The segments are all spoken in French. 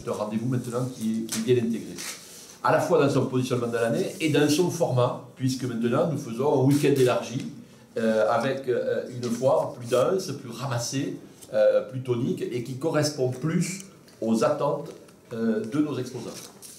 c'est un rendez-vous maintenant qui est bien intégré. À la fois dans son positionnement dans l'année et dans son format, puisque maintenant nous faisons un week-end élargi avec une foire plus dense, plus ramassée, plus tonique et qui correspond plus aux attentes de nos exposants.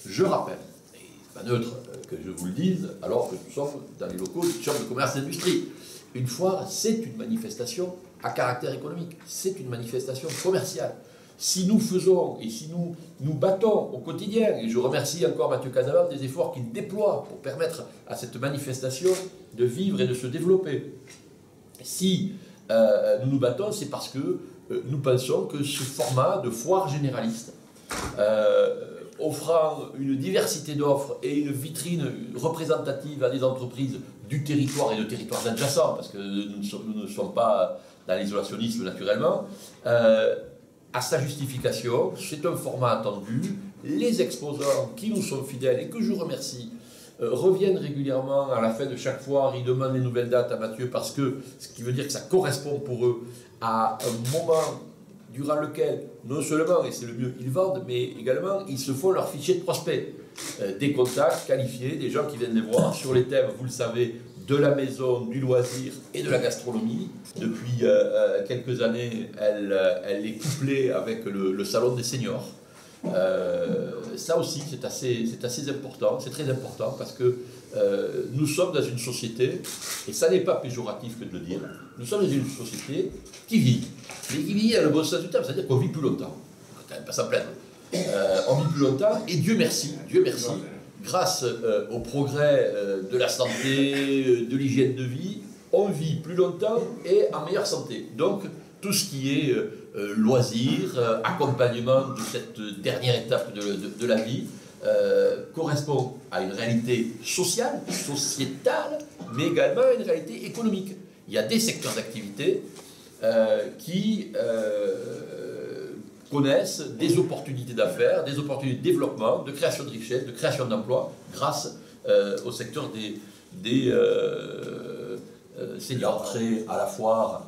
Je rappelle, et c'est pas neutre que je vous le dise, alors que nous sommes dans les locaux du Chambre de commerce et d'industrie. Une foire, c'est une manifestation à caractère économique, c'est une manifestation commerciale. Si nous faisons et si nous battons au quotidien, et je remercie encore Mathieu Casaval des efforts qu'il déploie pour permettre à cette manifestation de vivre et de se développer, si nous nous battons, c'est parce que nous pensons que ce format de foire généraliste, offrant une diversité d'offres et une vitrine représentative à des entreprises du territoire et de territoires adjacents, parce que nous ne sommes pas dans l'isolationnisme naturellement, à sa justification, c'est un format attendu. Les exposants qui nous sont fidèles et que je remercie reviennent régulièrement à la fin de chaque foire, ils demandent les nouvelles dates à Mathieu parce que, ce qui veut dire que ça correspond pour eux à un moment durant lequel, non seulement, et c'est le mieux, ils vendent, mais également, ils se font leur fichier de prospects. Des contacts qualifiés, des gens qui viennent les voir sur les thèmes, vous le savez, de la maison, du loisir et de la gastronomie. Depuis quelques années, elle est couplée avec le salon des seniors. Ça aussi, c'est assez important, c'est très important parce que nous sommes dans une société, et ça n'est pas péjoratif que de le dire, nous sommes dans une société qui vit, mais qui vit à le bon sens du terme, c'est-à-dire qu'on vit plus longtemps. On ne va quand même pas s'en plaindre. On vit plus longtemps, et Dieu merci, grâce au progrès de la santé, de l'hygiène de vie, on vit plus longtemps et en meilleure santé. Donc, tout ce qui est loisir, accompagnement de cette dernière étape de la vie, correspond à une réalité sociale, sociétale, mais également à une réalité économique. Il y a des secteurs d'activité qui connaissent des opportunités d'affaires, des opportunités de développement, de création de richesses, de création d'emplois, grâce au secteur des seniors. L'entrée à la foire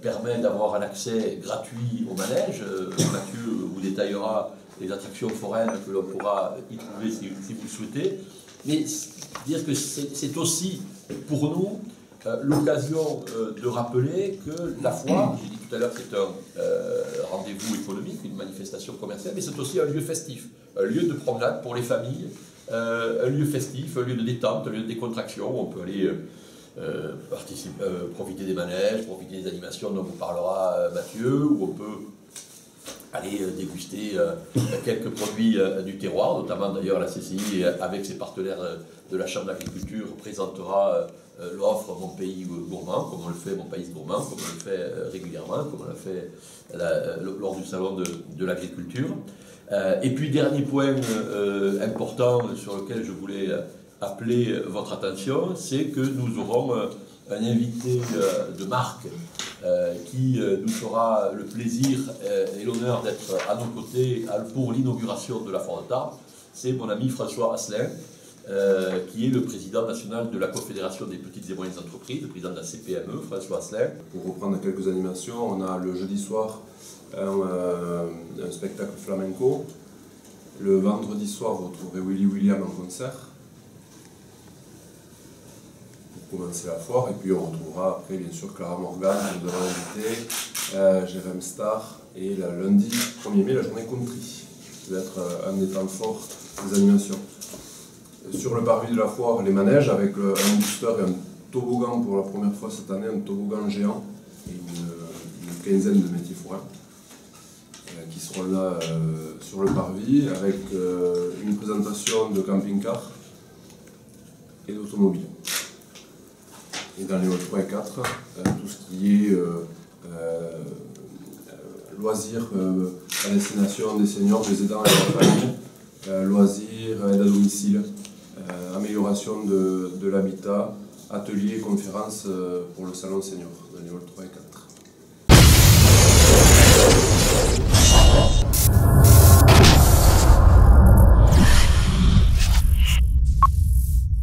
permet d'avoir un accès gratuit au manège. Mathieu vous détaillera les attractions foraines que l'on pourra y trouver si vous le souhaitez. Mais dire que c'est aussi pour nous l'occasion de rappeler que la foire, j'ai dit tout à l'heure, c'est un rendez-vous économique, une manifestation commerciale, mais c'est aussi un lieu festif, un lieu de promenade pour les familles, un lieu festif, un lieu de détente, un lieu de décontraction où on peut aller profiter des manèges, profiter des animations dont vous parlera Mathieu, où on peut aller déguster quelques produits du terroir, notamment d'ailleurs la CCI avec ses partenaires de la Chambre d'agriculture présentera l'offre Mon Pays Gourmand, comme on le fait, Mon Pays Gourmand, comme on le fait régulièrement, comme on l'a fait lors du salon de l'agriculture. Et puis dernier point important sur lequel je voulais appeler votre attention, c'est que nous aurons un invité de marque qui nous fera le plaisir et l'honneur d'être à nos côtés pour l'inauguration de la Foire de Tarbes. C'est mon ami François Asselin, qui est le président national de la Confédération des petites et moyennes entreprises, le président de la CPME, François Asselin. Pour reprendre quelques animations, on a le jeudi soir un spectacle flamenco. Le vendredi soir, vous retrouverez Willy William en concert pour commencer la foire. Et puis on retrouvera après, bien sûr, Clara Morgan, nous avons invité, Jérém Star, et le lundi 1er mai, la journée country, qui va être un des temps forts des animations. Sur le parvis de la foire, les manèges, avec un booster et un toboggan pour la première fois cette année, un toboggan géant, et une quinzaine de métiers forains qui seront là sur le parvis, avec une présentation de camping-car et d'automobile. Et dans les halls 3 et 4, tout ce qui est loisirs à destination des seniors, des aidants et de la famille, loisirs, aide à domicile, amélioration de l'habitat, ateliers et conférences pour le salon senior dans les halls 3 et 4.